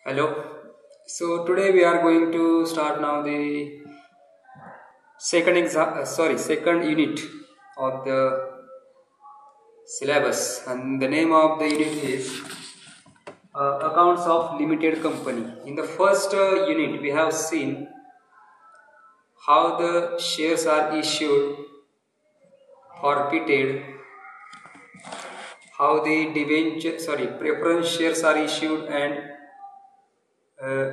Hello. So today we are going to start now the second unit of the syllabus, and the name of the unit is accounts of limited company. In the first unit, we have seen how the shares are issued, forfeited, how the preference shares are issued, and uh,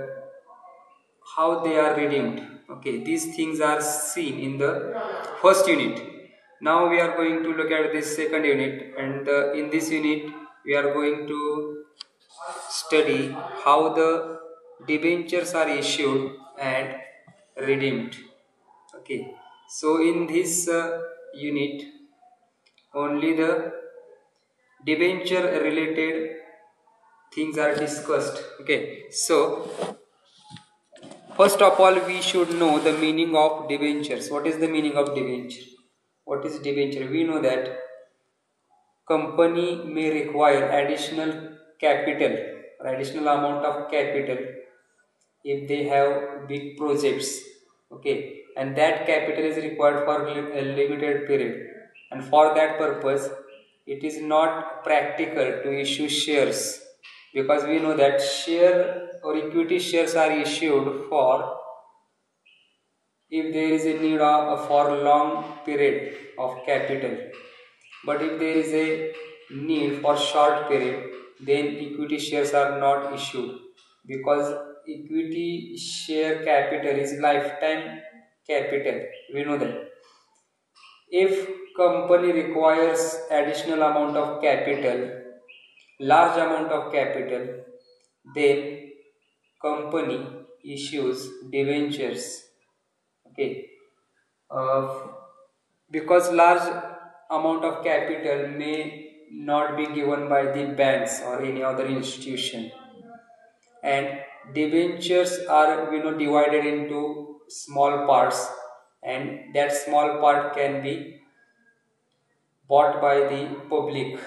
how they are redeemed. Okay, these things are seen in the first unit. Now we are going to look at this second unit, and in this unit we are going to study how the debentures are issued and redeemed. Okay, so in this unit only the debenture related things are discussed. Okay, so first of all, we should know the meaning of debentures. What is the meaning of debenture? What is debenture? We know that company may require additional capital or additional amount of capital if they have big projects. Okay, and that capital is required for a limited period, and for that purpose, it is not practical to issue shares, because we know that share or equity shares are issued for if there is a need of for long period of capital, but if there is a need for short period, then equity shares are not issued, because equity share capital is lifetime capital. We know that if company requires additional amount of capital, large amount of capital, then company issues debentures. Okay, uh, because large amount of capital may not be given by the banks or any other institution, and debentures are divided into small parts, and that small part can be bought by the public,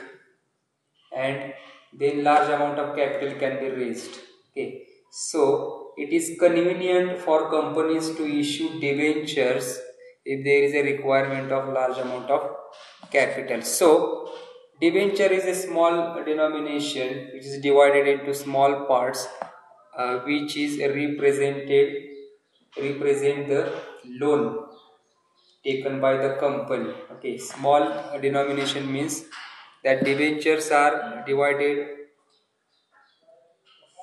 and then large amount of capital can be raised. Okay, so it is convenient for companies to issue debentures if there is a requirement of large amount of capital. So debenture is a small denomination which is divided into small parts, which is represent the loan taken by the company. Okay, small denomination means that debentures are divided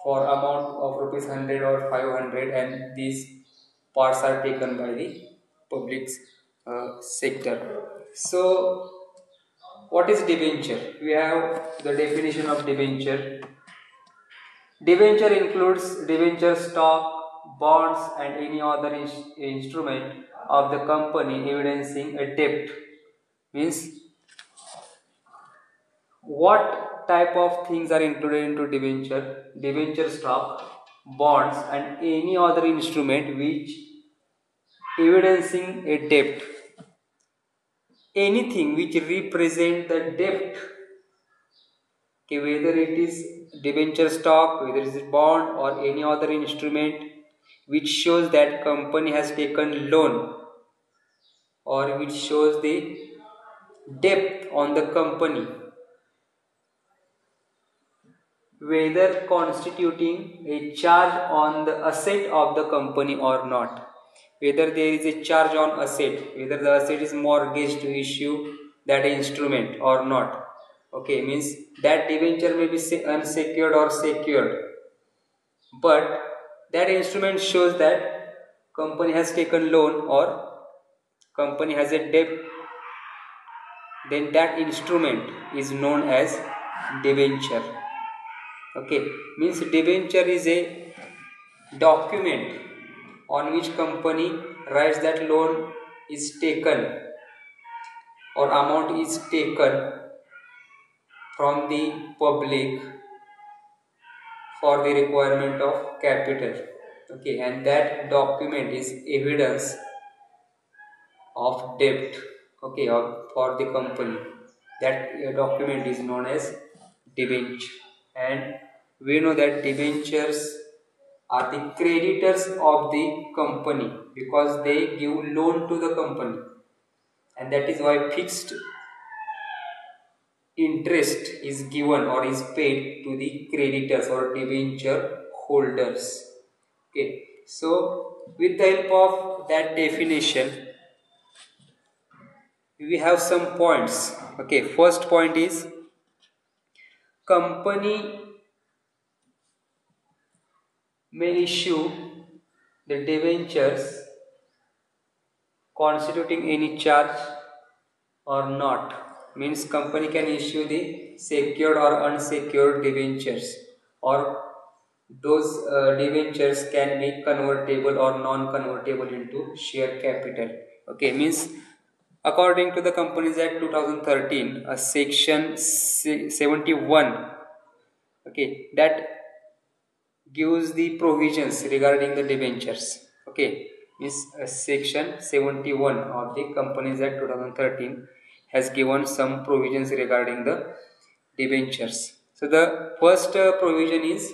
for amount of rupees 100 or 500, and these parts are taken by the public sector. So what is debenture? We have the definition of debenture. Debenture includes debenture stock, bonds, and any other instrument of the company evidencing a debt. Means what type of things are included into debenture? Debenture stock, bonds, and any other instrument which evidencing a debt. Anything which represent the debt. Okay, whether it is debenture stock, whether it is bond or any other instrument which shows that company has taken loan, or which shows the debt on the company, whether constituting a charge on the asset of the company or not. Whether there is a charge on asset, whether the asset is mortgaged to issue that instrument or not. Okay, means that debenture may be unsecured or secured, but that instrument shows that company has taken loan or company has a debt, then that instrument is known as debenture. Okay, means debenture is a document on which company writes that loan is taken or amount is taken from the public for the requirement of capital. Okay, and that document is evidence of debt. Okay, for the company. That document is known as debenture, and we know that debentures are the creditors of the company because they give loan to the company, and that is why fixed interest is given or is paid to the creditors or debenture holders. Okay, so with the help of that definition, we have some points. Okay, first point is company may issue the debentures constituting any charge or not. Means company can issue the secured or unsecured debentures, or those debentures can be convertible or non-convertible into share capital. Okay, means according to the Companies Act 2013, a section 71, okay, that gives the provisions regarding the debentures. Okay, means section 71 of the Companies Act 2013 has given some provisions regarding the debentures. So the first provision is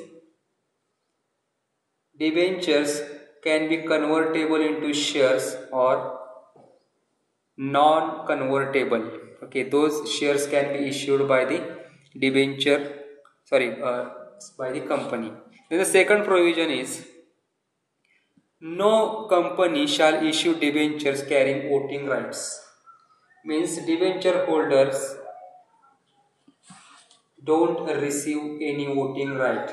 debentures can be convertible into shares or non-convertible. Okay, those shares can be issued by the debenture, by the company. Then the second provision is no company shall issue debentures carrying voting rights. Means debenture holders don't receive any voting right.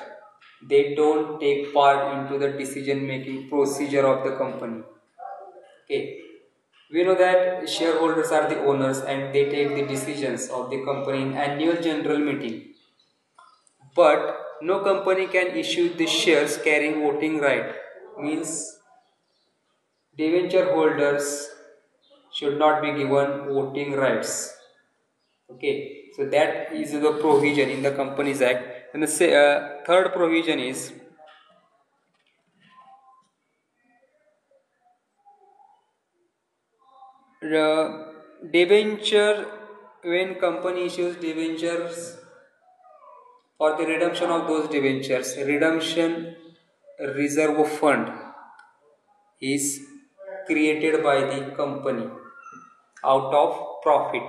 They don't take part into the decision making procedure of the company. Okay, we know that shareholders are the owners and they take the decisions of the company in annual general meeting. But no company can issue the shares carrying voting right. Means debenture holders should not be given voting rights. Okay, so that is the provision in the Companies Act. And the third provision is debenture. When company issues debentures for the redemption of those debentures, redemption reserve fund is created by the company out of profit,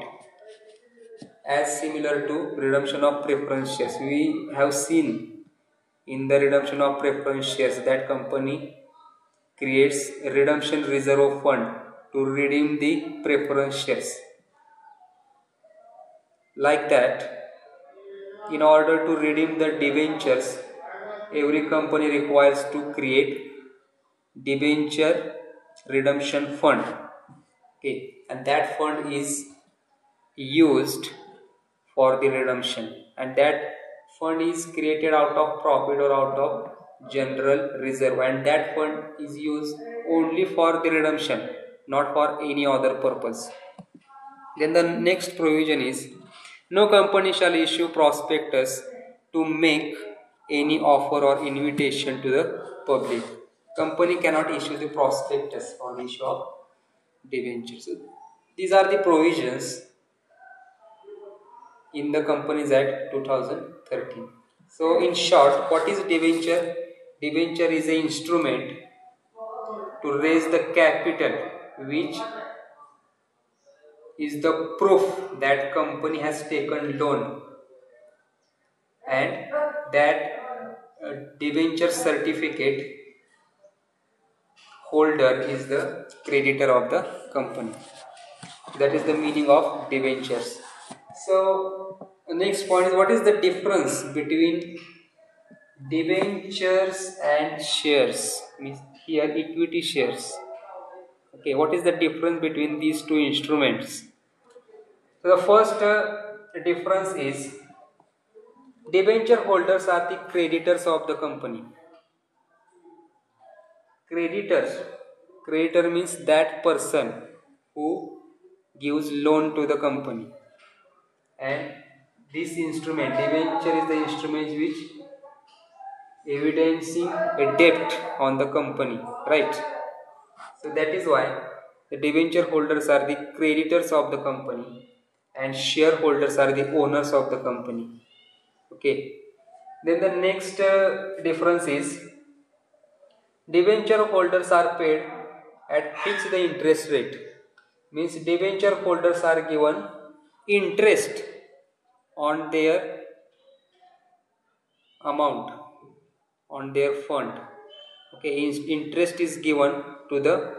as similar to redemption of preference shares. We have seen in the redemption of preference shares that company creates a redemption reserve fund to redeem the preference shares. Like that, in order to redeem the debentures, every company requires to create debenture redemption fund. Okay, and that fund is used for the redemption, and that fund is created out of profit or out of general reserve, and that fund is used only for the redemption, not for any other purpose. Then the next provision is no company shall issue prospectus to make any offer or invitation to the public. Company cannot issue the prospectus on the issue of debentures. So these are the provisions in the Companies Act 2013. So in short, what is debenture? Debenture is an instrument to raise the capital which is the proof that company has taken loan, and that debenture certificate holder is the creditor of the company. That is the meaning of debentures. So the next point is, what is the difference between debentures and shares? Means here equity shares. Okay, what is the difference between these two instruments? So the first difference is debenture holders are the creditors of the company. Creditors. Creditor means that person who gives loan to the company. And this instrument, debenture, is the instrument which evidencing a debt on the company, right? So that is why the debenture holders are the creditors of the company and shareholders are the owners of the company. Okay. Then the next difference is Debenture holders are paid at fixed interest rate. Means debenture holders are given interest on their amount, on their fund. Okay, interest is given to the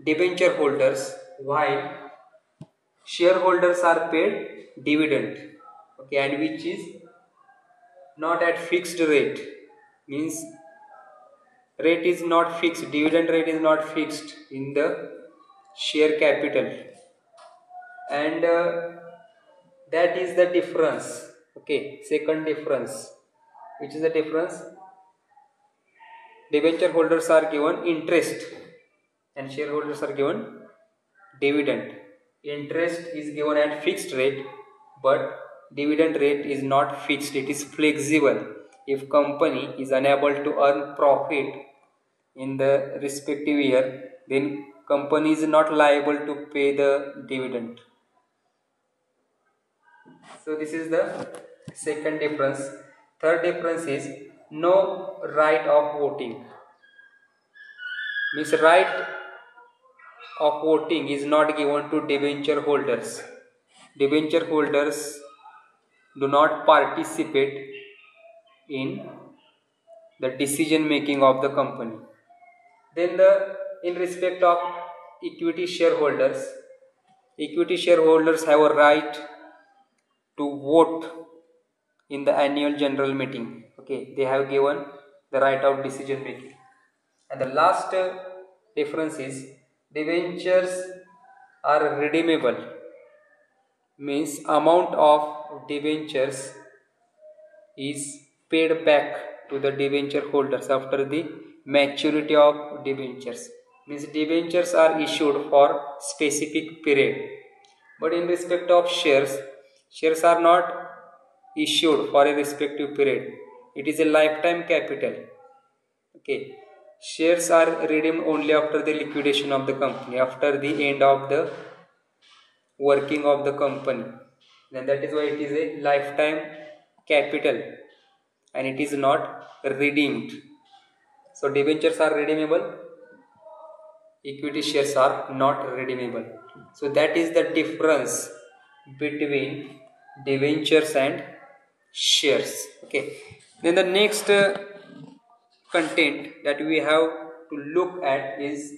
debenture holders, while shareholders are paid dividend. Okay, and which is not at fixed rate. Means rate is not fixed, dividend rate is not fixed in the share capital, and that is the difference. Okay, second difference. Which is the difference? Debenture holders are given interest and shareholders are given dividend. Interest is given at fixed rate, but dividend rate is not fixed, it is flexible. If company is unable to earn profit in the respective year, then company is not liable to pay the dividend. So this is the second difference. Third difference is no right of voting. Means right of voting is not given to debenture holders. Debenture holders do not participate in the decision making of the company. Then in respect of equity shareholders have a right to vote in the annual general meeting. Okay, they have given the right of decision making. And the last difference is debentures are redeemable. Means amount of debentures is paid back to the debenture holders after the maturity of debentures. Means debentures are issued for specific period, but in respect of shares are not issued for a respective period. It is a lifetime capital. Okay, shares are redeemed only after the liquidation of the company, after the end of the working of the company. Then that is why it is a lifetime capital and it is not redeemed. So debentures are redeemable, equity shares are not redeemable. So that is the difference between debentures and shares. Okay, then the next content that we have to look at is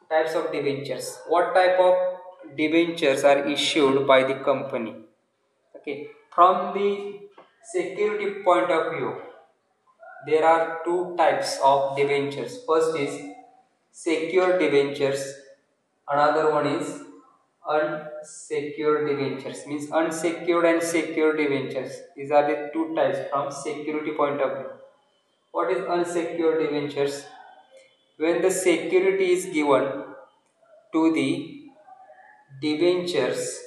types of debentures. What type of debentures are issued by the company? Okay, from the security point of view, there are two types of debentures. First is secured debentures, another one is unsecured debentures. Means unsecured and secured debentures, these are the two types from security point of view. What is unsecured debentures? When the security is given to the debentures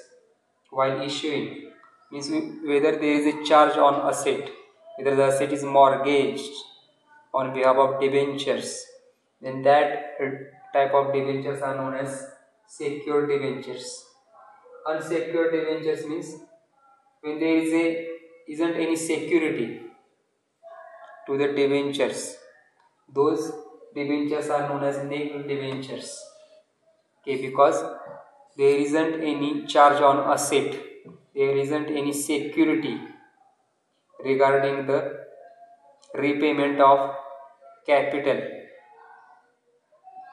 while issuing, means whether there is a charge on asset, whether the asset is mortgaged on behalf of debentures, then that type of debentures are known as secured debentures. Unsecured debentures means when there isn't any security to the debentures, those debentures are known as naked debentures. Okay, because there isn't any charge on asset, there isn't any security regarding the repayment of capital,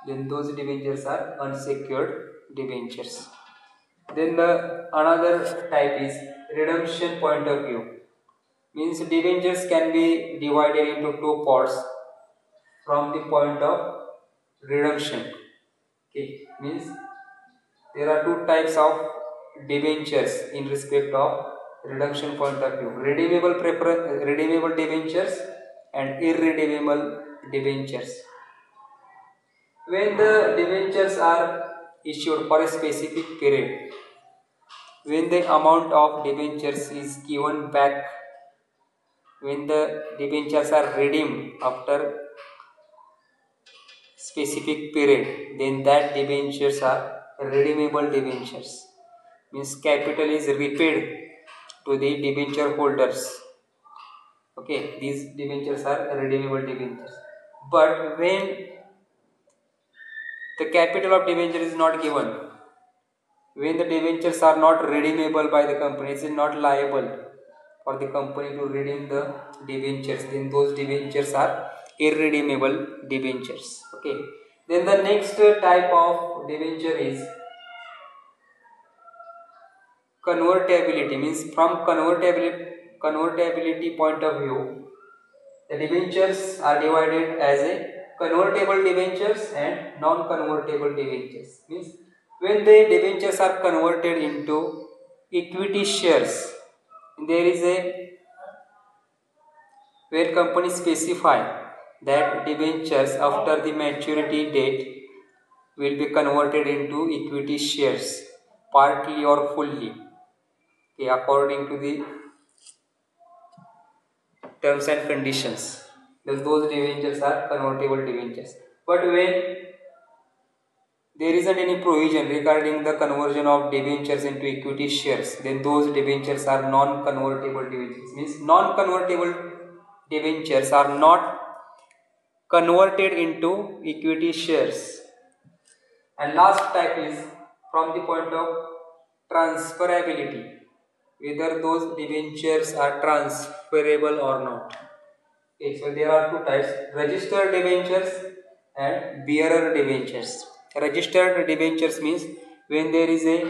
then those debentures are unsecured debentures. Then another type is redemption point of view. Means debentures can be divided into two parts from the point of redemption. Okay, means there are two types of debentures in respect of redemption point of view: redeemable debentures and irredeemable debentures. When the debentures are issued for a specific period, when the amount of debentures is given back, when the debentures are redeemed after specific period, then that debentures are redeemable debentures. Means capital is repaid to the debenture holders. Okay, these debentures are redeemable debentures. But when the capital of debenture is not given, when the debentures are not redeemable by the company, it is not liable for the company to redeem the debentures, then those debentures are irredeemable debentures. Okay. Then the next type of debenture is convertibility. Means from convertibility point of view, the debentures are divided as a convertible debentures and non-convertible debentures. Means when the debentures are converted into equity shares, there is a where companies specify that debentures after the maturity date will be converted into equity shares partly or fully, okay, according to the terms and conditions. Those debentures are convertible debentures. But when there isn't any provision regarding the conversion of debentures into equity shares, then those debentures are non-convertible debentures. Means non-convertible debentures are not converted into equity shares. And last type is from the point of transferability, whether those debentures are transferable or not. Okay, so there are two types: registered debentures and bearer debentures. Registered debentures means when there is a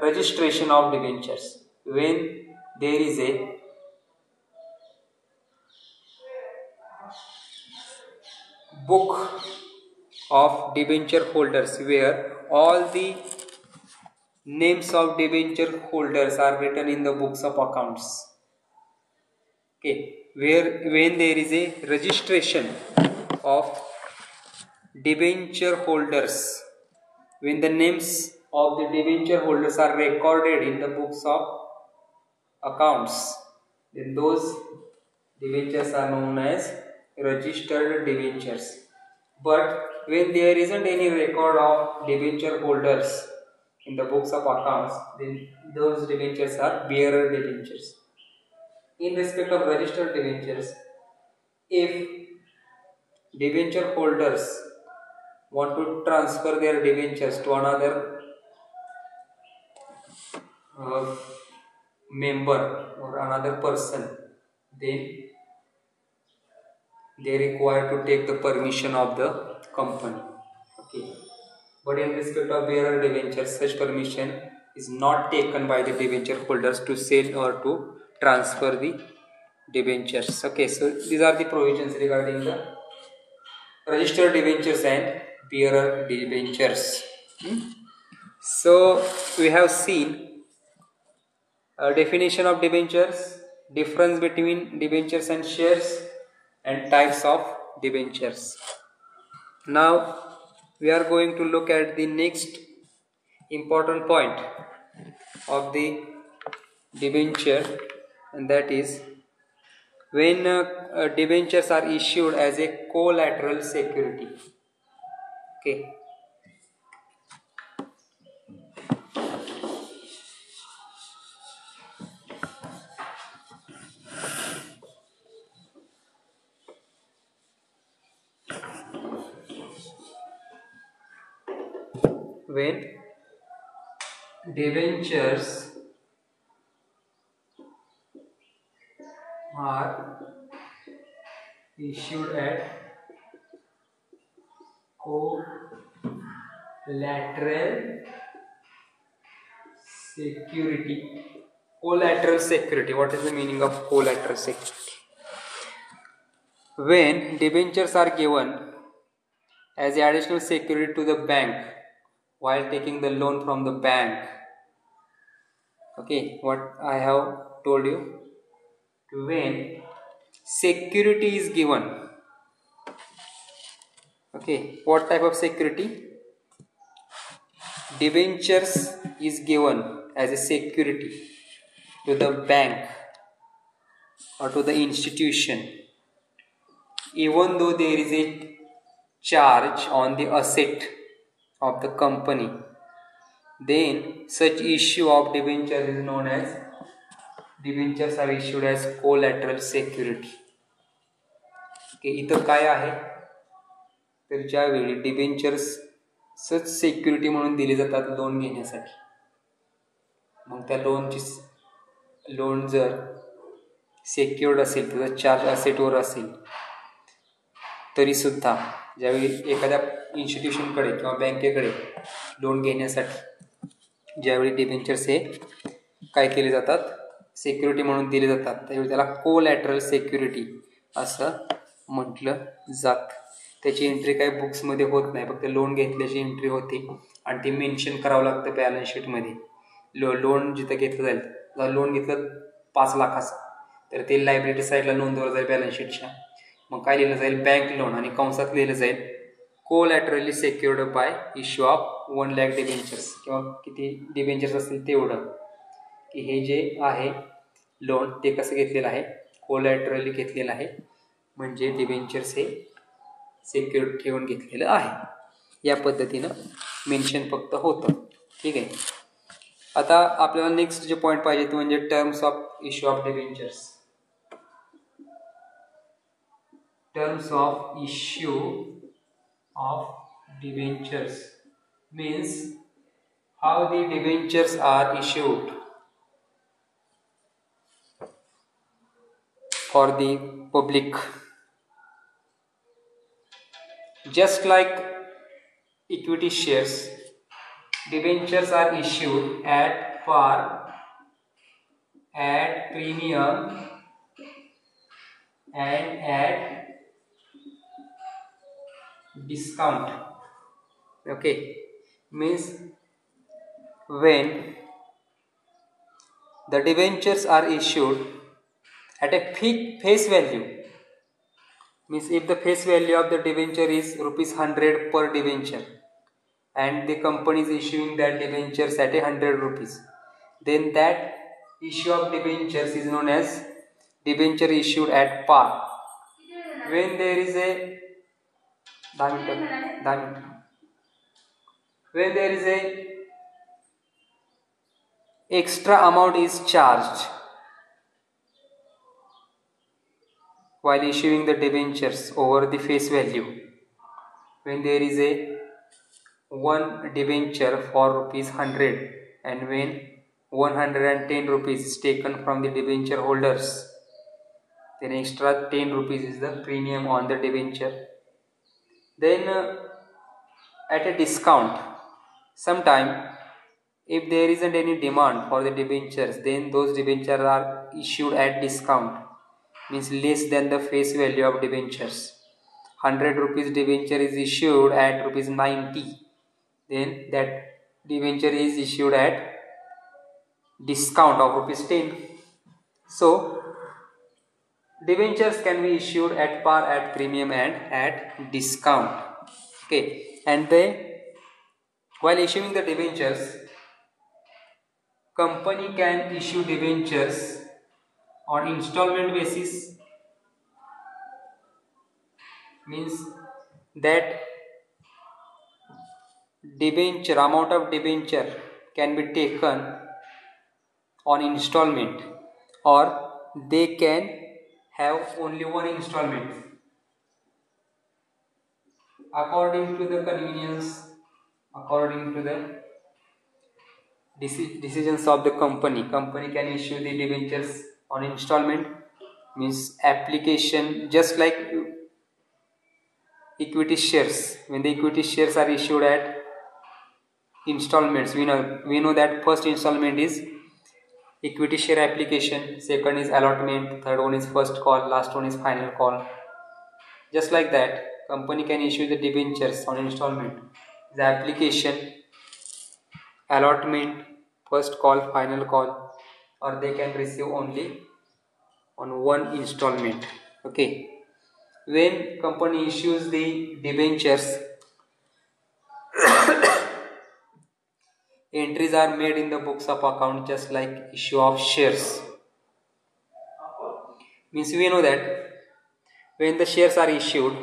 registration of debentures, when there is a book of debenture holders where all the names of debenture holders are written in the books of accounts. Okay, where when there is a registration of debenture holders, when the names of the debenture holders are recorded in the books of accounts, then those debentures are known as registered debentures. But when there isn't any record of debenture holders in the books of accounts, then those debentures are bearer debentures. In respect of registered debentures, if debenture holders want to transfer their debentures to another member or another person, then they require to take the permission of the company. Okay. But in respect of bearer debentures, such permission is not taken by the debenture holders to sell or to transfer the debentures. Okay, so these are the provisions regarding the registered debentures and bearer debentures. So we have seen a definition of debentures, difference between debentures and shares, and types of debentures. Now we are going to look at the next important point of the debenture, and that is when debentures are issued as a collateral security. Okay. When debentures are issued at collateral security. Collateral security. What is the meaning of collateral security? When debentures are given as additional security to the bank while taking the loan from the bank. Okay, what I have told you. When security is given. Okay, what type of security? Debentures is given as a security to the bank or to the institution, even though there is a charge on the asset of the company, then such issue of debentures is known as debentures are issued as collateral security. Okay, इथं काय आहे? तर ज्यावेळी debentures security म्हणून दिले जातात loan घेण्यासाठी, मग त्या लोन जर सेक्युर्ड असेल, त्याचा चार्ज असेटवर असेल, तरी सुद्धा ज्यावेळी एखाद्या इन्स्टिट्यूशनकडे किंवा बँकेकडे लोन घेण्यासाठी ज्यावेळी डिबेंचर्स हे काय केले जातात, सिक्युरिटी म्हणून दिले जातात, त्यावेळी त्याला कोलॅटरल सिक्युरिटी असं म्हटलं जातं. त्याची एंट्री काही बुक्समध्ये होत नाही, फक्त लोन घेतल्याची एंट्री होते आणि ते मेन्शन करावं लागतं बॅलन्स शीटमध्ये. लोन जिथं घेतलं जाईल, लोन घेतलं 5 लाखाचं, तर ते लायबिलिटी साईडला नोंदवलं जाईल बॅलन्स शीटच्या. मग काय लिहिलं जाईल, बँक लोन, आणि कंसात लिहिलं जाईल collaterally secured by issue of 1 lakh debentures, किंवा किती डिबेंचर्स असतील तेवढं, की हे जे आहे लोन ते कसं घेतलेलं आहे, कोलॅटरली घेतलेलं आहे, म्हणजे डिबेंचर्स हे सिक्युर्ड ठेवून घेतलेलं आहे. या पद्धतीनं मेन्शन फक्त होतं. ठीक आहे. आता आपल्याला नेक्स्ट जे पॉईंट पाहिजे ते म्हणजे terms of issue of debentures. Terms of issue of debentures means how the debentures are issued for the public. Just like equity shares, debentures are issued at par, at premium and at discount. Okay, means when the debentures are issued at a face value, means if the face value of the debenture is ₹100 per debenture and the company is issuing that debentures at 100 rupees, then that issue of debentures is known as debenture issued at par. When there is a when there is a extra amount is charged while issuing the debentures over the face value, when there is a one debenture for ₹100 and when 110 rupees is taken from the debenture holders, then extra 10 rupees is the premium on the debenture. Then at a discount, sometime if there isn't any demand for the debentures, then those debentures are issued at discount, means less than the face value of debentures. 100 rupees debenture is issued at ₹90, then that debenture is issued at discount of ₹10. So debentures can be issued at par, at premium and at discount. Okay, and while issuing the debentures, company can issue debentures on installment basis, means that debenture amount of debenture can be taken on installment, or they can have only one installment according to the convenience, according to the decisions of the company. Company can issue the debentures on installment, means application, just like equity shares. When the equity shares are issued at installments, we know that first installment is equity share application, second is allotment, third one is first call, last one is final call. Just like that, company can issue the debentures on installment, the application, allotment, first call, final call, or they can receive only on one installment. Okay, when company issues the debentures, entries are made in the books of account, just like issue of shares. Means we know that when the shares are issued,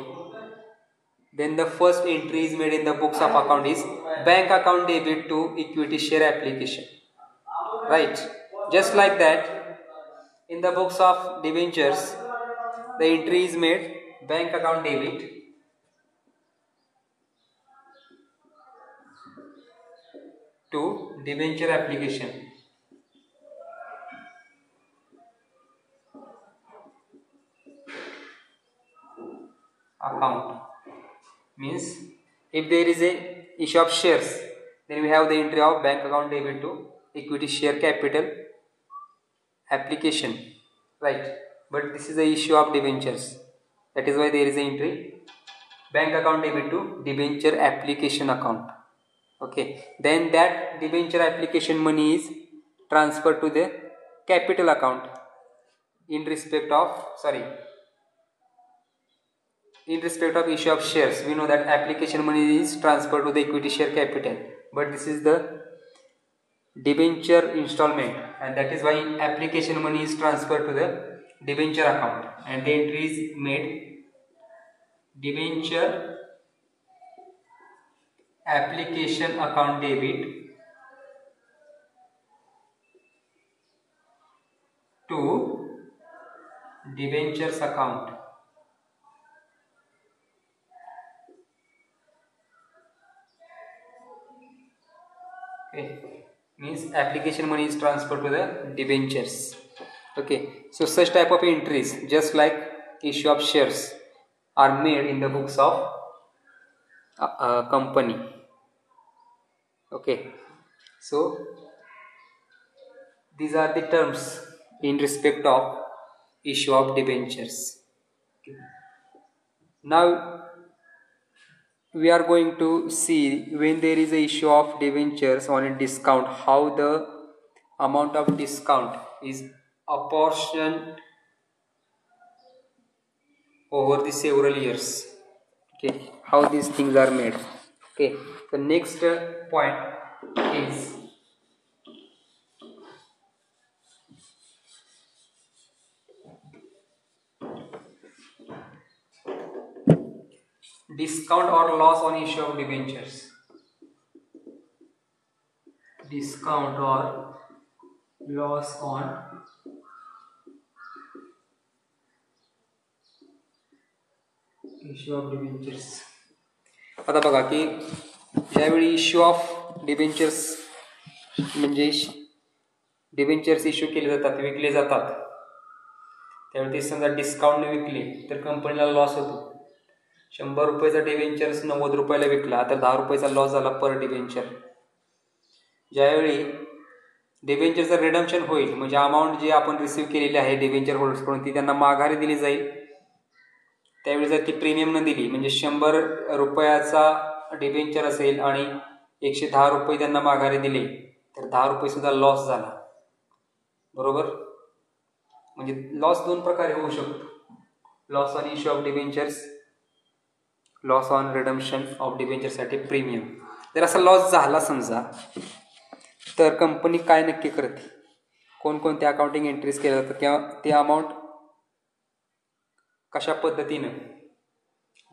then the first entry is made in the books of account is bank account debit to equity share application, right? Just like that, in the books of debentures, the entry is made bank account debit to debenture application account. Means if there is a issue of shares, then we have the entry of bank account debit to equity share capital application, right? But this is the issue of debentures, that is why there is an entry bank account debit to debenture application account. Okay, then that debenture application money is transferred to the capital account in respect of issue of shares. We know that application money is transferred to the equity share capital, but this is the debenture installment, and that is why application money is transferred to the debenture account, and the entry is made debenture application account debit to debentures account. Okay, means application money is transferred to the debentures. Okay, so such type of entries, just like issue of shares, are made in the books of a company. Okay, so these are the terms in respect of issue of debentures. Okay. Now we are going to see, when there is a issue of debentures on a discount, how the amount of discount is apportioned over the several years. Okay, how these things are made. Okay, the next point is discount or loss on issue of debentures. Discount or loss on issue of debentures. आता बघा की ज्यावेळी issue of debentures म्हणजे debentures issue केले जातात, विकले जातात, त्यावेळी ते समजा डिस्काउंटने विकले तर कंपनीला लॉस होतो. 100 रुपयाचा डिबेंचर्स 90 रुपयाला विकला तर 10 रुपयाचा लॉस झाला पर डिबेंचर. ज्यावेळी डिबेंचरचं रिडम्पशन होईल, म्हणजे अमाऊंट जी आपण रिसीव्ह केलेली आहे डिबेंचर होल्डर्सकडून ती त्यांना माघारी दिली जाईल, त्यावेळी जर ती प्रीमियम न दिली, म्हणजे 100 रुपयाचा डिबेंचर असेल आणि 110 रुपये त्यांना माघारी दिले तर 10 रुपये सुद्धा लॉस झाला. बरोबर, म्हणजे लॉस दोन प्रकारे होऊ शकतो, loss on issue of debentures, loss on redemption of डिबेंचरसाठी प्रीमियम. जर असा लॉस झाला समजा तर कंपनी काय नक्की करते, कोणकोणत्या अकाउंटिंग एंट्रीज केल्या जातात किंवा ते अमाऊंट कशा पद्धतीनं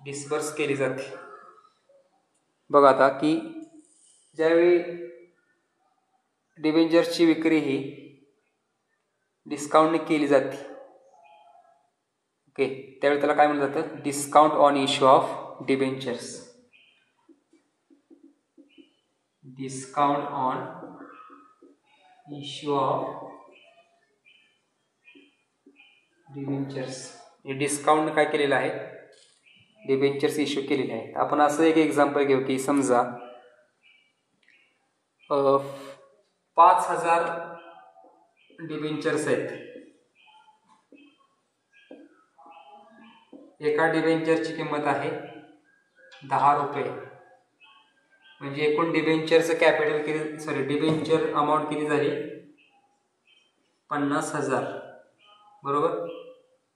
डिस्बर्स केली जाते. बघा आता की ज्यावेळी डिबेंचर्सची विक्री ही डिस्काउंटने केली जाते, ओके, त्यावेळी त्याला काय म्हणलं जातं, discount on issue of debentures. Discount on issue of debentures. हे डिस्काउंट काय केलेलं आहे, डिबेंचर्स इश्यू केलेले आहेत. आपण असं एक एक्झाम्पल घेऊ की समजा 5000 डिबेंचर्स आहेत. एका डिबेंचरची किंमत आहे 10 रुपये, म्हणजे एकूण डिबेंचरचं कॅपिटल किती, डिबेंचर अमाऊंट किती झाली, 50,000. बरोबर,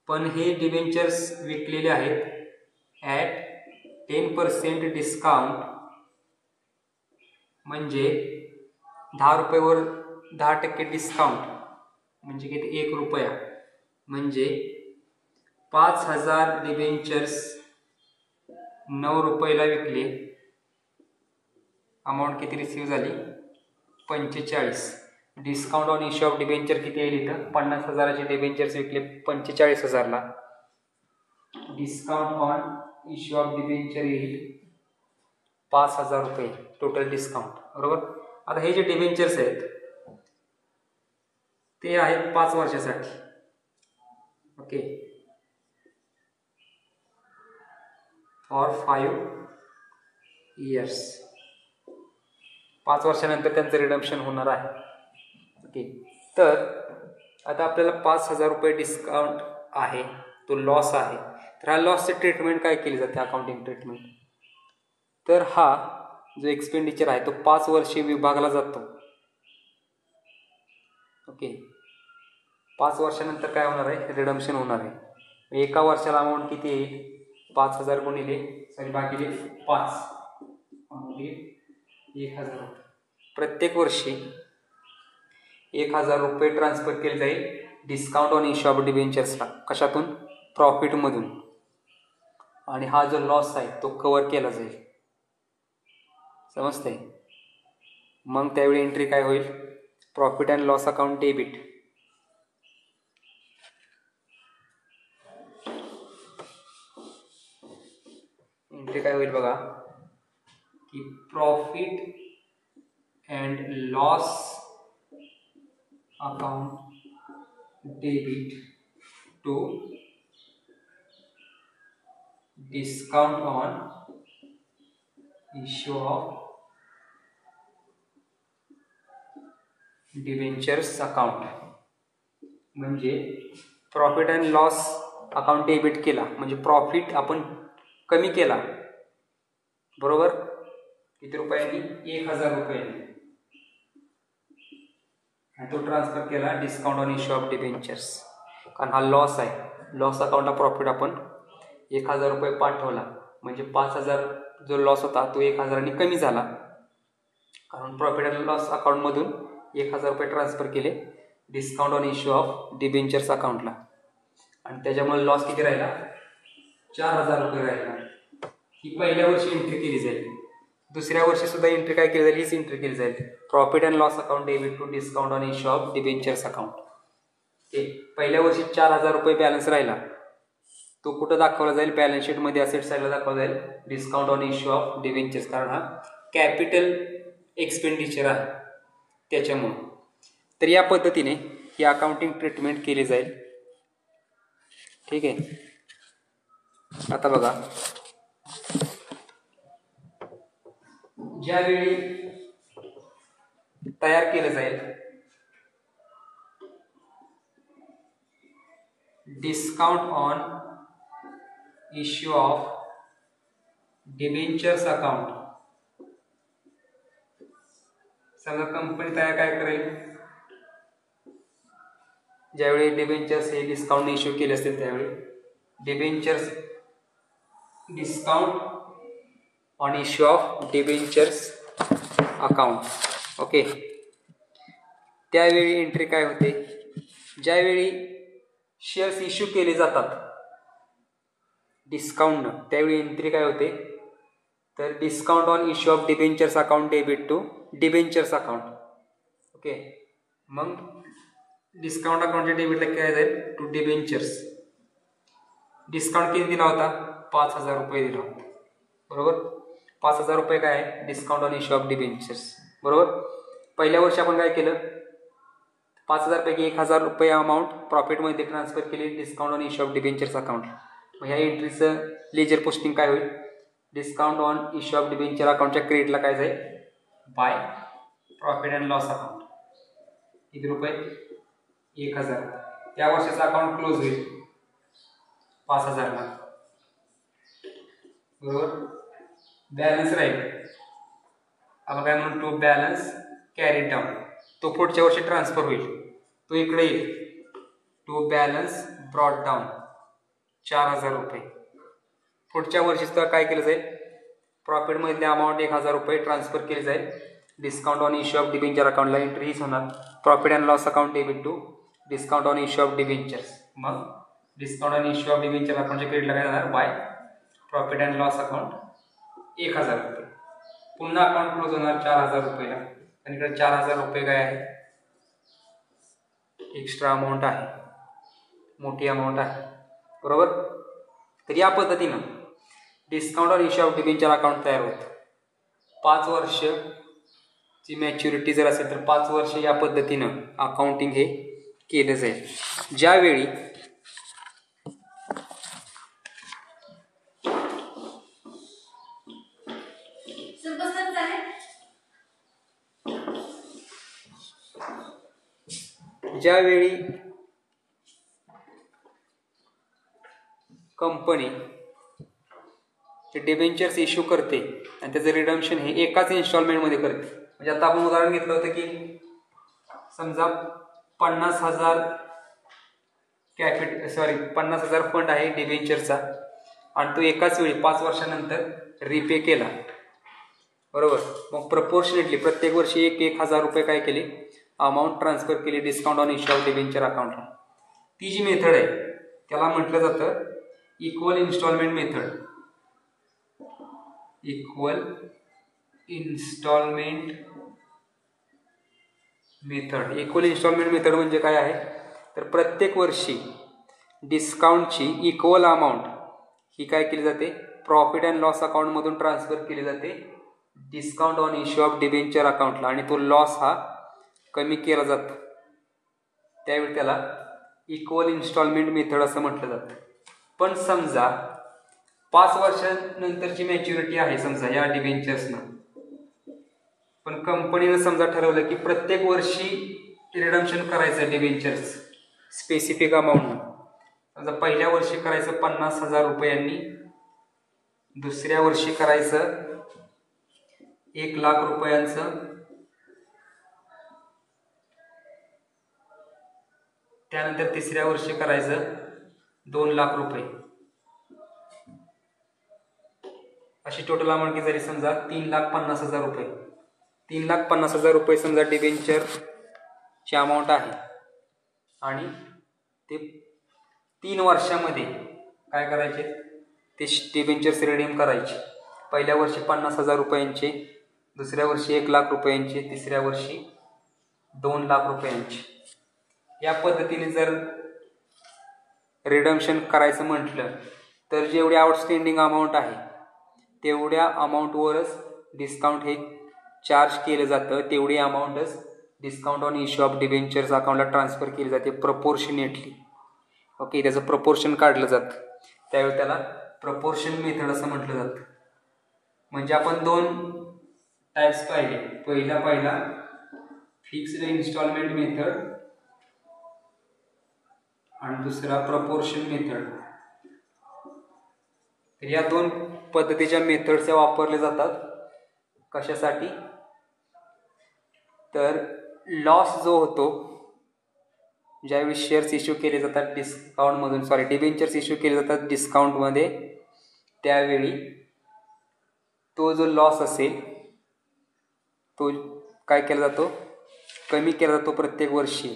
पण हे डिबेंचर्स विकलेले आहेत ॲट 10% डिस्काउंट, म्हणजे 10 रुपयावर 10% डिस्काउंट म्हणजे किती, 1 रुपया. म्हणजे 5000 डिबेंचर्स 9 रुपयाला विकले, अमाऊंट किती रिसीव्ह झाली, 45. Discount on issue of debenture किती येईल इथं, 50,000चे डिबेंचर्स विकले 45,000ला. Discount on issue of debenture येईल 5,000 रुपये टोटल डिस्काउंट. बरोबर, आता हे जे डिबेंचर्स आहेत ते आहेत 5 वर्षासाठी. Okay, for 5 years. 5 वर्षानंतर त्यांचं रिडम्पशन होणार आहे. ओके, तर आता आपल्याला 5,000 रुपये डिस्काउंट आहे, तो लॉस आहे. तर हा लॉसची ट्रीटमेंट काय केली जाते, अकाउंटिंग ट्रीटमेंट. तर हा जो एक्सपेंडिचर आहे तो 5 वर्षे विभागला जातो. ओके, 5 वर्षानंतर काय होणार आहे, रिडम्पशन होणार आहे. एका वर्षाला अमाऊंट किती येईल, 5,000 गुणिले भागिले 5 म्हणजे 1,000 रुपये. प्रत्येक वर्षी 1,000 रुपये ट्रान्सफर केले जाईल डिस्काउंट ऑन इश्यू ऑफ डिबेंचर्सला. कशातून, प्रॉफिटमधून. आणि हा जो लॉस आहे तो कव्हर केला जाईल. समजतंय. मग त्यावेळी एंट्री काय होईल, profit and loss account debit. Entry काय होईल बघा, की profit and loss account debit to discount on issue of debentures account. म्हणजे profit and loss account debit केला म्हणजे प्रॉफिट आपण कमी केला, बरोबर. किती रुपयांनी, 1,000 रुपयांनी. आणि तो ट्रान्सफर केला discount on issue of debentures. कारण हा लॉस आहे, लॉस अकाउंटला प्रॉफिट आपण 1,000 रुपये पाठवला म्हणजे 5,000 जो लॉस होता तो 1,000 कमी झाला. कारण प्रॉफिट अँड लॉस अकाउंटमधून 1,000 रुपये ट्रान्सफर केले discount on issue of debentures अकाउंटला. आणि त्याच्यामुळे लॉस किती राहिला, 4,000 रुपये राहिला. ही पहिल्या वर्षी एंट्री केली जाईल. दुसऱ्या वर्षी सुद्धा एंट्री काय केली जाईल, हीच एंट्री केली जाईल, profit and loss account debit to discount on issue of debentures account. ते पहिल्या वर्षी 4,000 रुपये बॅलन्स राहिला, तो कुठं दाखवला जाईल, बॅलन्स शीटमध्ये असेट साईडला दाखवला जाईल discount on issue of debentures. कारण हा कॅपिटल एक्सपेंडिचर आहे त्याच्यामुळं. तर या पद्धतीने ही अकाउंटिंग ट्रीटमेंट केली जाईल. ठीक आहे. आता बघा, ज्यावेळी तयार केलं जाईल discount on issue of debentures account. समजा कंपनी तयार काय करेल, ज्यावेळी डिबेंचर्स हे डिस्काउंट इश्यू केले असतील त्यावेळी debentures discount on issue of debentures account. Okay, त्यावेळी एंट्री काय होते, ज्यावेळी शेअर्स इश्यू केले जातात डिस्काउंटनं त्यावेळी एंट्री काय होते, तर discount on issue of debentures account debit to debentures account. Okay, मग डिस्काउंट अकाउंटच्या डेबिटला काय जाईल, टू डिबेंचर्स. डिस्काउंट किती दिला होता, 5,000 रुपये दिला होता, बरोबर. 5,000 रुपये काय आहे, discount on issue of debentures, बरोबर. पहिल्या वर्षी आपण काय केलं, 5,000 पैकी 1,000 रुपये अमाऊंट प्रॉफिटमध्ये ट्रान्सफर केली discount on issue of debentures account. मग ह्या एंट्रीचं लेजर पोस्टिंग काय होईल, discount on issue of debenture अकाउंटच्या क्रेडिटला काय जाईल, by profit and loss account. किती रुपये, 1,000. त्या वर्षाचं अकाउंट क्लोज होईल 5,000ला, बरोबर. बॅलन्स राहील, आपण काय म्हणून, टू बॅलन्स कॅरी डाऊन. तो पुढच्या वर्षी ट्रान्सफर होईल, तो इकडे येईल, टू बॅलन्स ब्रॉड डाऊन 4,000 रुपये. पुढच्या वर्षी सुद्धा काय केलं जाईल, प्रॉफिटमधले अमाऊंट 1,000 रुपये ट्रान्सफर केली जाईल discount on issue of debenture अकाउंटला. एंट्री हीच होणार, profit and loss account debit to discount on issue of debentures. मग discount on issue of debenture अकाउंटच्या क्रेडिटला काय जाणार, by profit and loss account 1,000 रुपये. पुन्हा अकाउंट क्लोज होणार 4,000 रुपयाला. आणि इकडे 4,000 रुपये काय आहे, एक्स्ट्रा अमाऊंट आहे, मोठी अमाऊंट आहे, बरोबर. तर या पद्धतीनं discount on issue of debenture account तयार होतं. 5 वर्ष ची मॅच्युरिटी जर असेल तर 5 वर्ष या पद्धतीनं अकाउंटिंग हे केलं जाईल. ज्यावेळी कंपनी डिबेंचर्स इश्यू करते आणि त्याचं रिडम्पशन हे एकाच इन्स्टॉलमेंटमध्ये करते. म्हणजे आता आपण उदाहरण घेतलं होतं की समजा 50,000 फंड आहे डिबेंचरचा आणि तो एकाच वेळी 5 वर्षानंतर रिपे केला, बरोबर. मग प्रपोर्शनेटली प्रत्येक वर्षी 1,000 रुपये काय केले, अमाऊंट ट्रान्सफर केली discount on issue of debenture अकाउंटला. ती जी मेथड आहे त्याला म्हटलं जातं equal instalment method. Equal instalment method म्हणजे काय आहे तर प्रत्येक वर्षी डिस्काउंटची इक्वल अमाऊंट ही काय केली जाते, प्रॉफिट अँड लॉस अकाउंटमधून ट्रान्सफर केली जाते discount on issue of debenture अकाउंटला आणि तो लॉस हा कमी केला जातो. त्यावेळी त्याला इक्वल इन्स्टॉलमेंट मेथड असं म्हटलं जातं. पण समजा 5 वर्षानंतरची मॅच्युरिटी आहे समजा या डिबेंचर्सना, पण कंपनीनं समजा ठरवलं की प्रत्येक वर्षी रिडम्पशन करायचं डिबेंचर्स स्पेसिफिक अमाऊंट. समजा पहिल्या वर्षी करायचं 50,000 रुपयांनी, दुसऱ्या वर्षी करायचं 1,00,000 रुपयांचं, त्यानंतर तिसऱ्या वर्षी करायचं 2,00,000 रुपये. अशी टोटल अमाऊंट झाली समजा 3,50,000 रुपये. 3,50,000 रुपये समजा डिबेंचरची अमाऊंट आहे आणि ते 3 वर्षामध्ये काय करायचे, ते डिबेंचर्स रिडीम करायचे. पहिल्या वर्षी 50,000 रुपयांचे, दुसऱ्या वर्षी 1,00,000 रुपयांचे, तिसऱ्या वर्षी 2,00,000 रुपयांचे. या पद्धतीने जर रिडम्पशन करायचं म्हटलं तर जेवढी आउटस्टँडिंग अमाऊंट आहे तेवढ्या अमाऊंटवरच डिस्काउंट हे चार्ज केलं जातं. तेवढी अमाऊंटच discount on issue of debentures अकाउंटला ट्रान्सफर केली जाते प्रपोर्शनेटली. ओके, त्याचं प्रपोर्शन काढलं जातं. त्यावेळी त्याला प्रपोर्शन मेथड असं म्हटलं जातं. म्हणजे आपण 2 टाईप्स पाहिले. पहिला फिक्स्ड इन्स्टॉलमेंट मेथड आणि दुसरा प्रपोर्शन मेथड. तर या 2 पद्धतीच्या मेथड्स वापरले जातात. कशासाठी तर लॉस जो होतो ज्यावेळी शेअर्स इश्यू केले जातात डिबेंचर्स इश्यू केले जातात डिस्काउंटमध्ये, त्यावेळी तो जो लॉस असेल तो काय केला जातो, कमी केला जातो प्रत्येक वर्षी.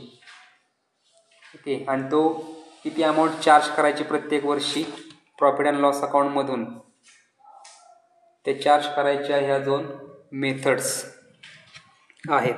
ओके, आणि तो किती अमाऊंट चार्ज करायची प्रत्येक वर्षी प्रॉफिट अँड लॉस अकाउंटमधून, ते चार्ज करायच्या ह्या 2 मेथड्स आहेत.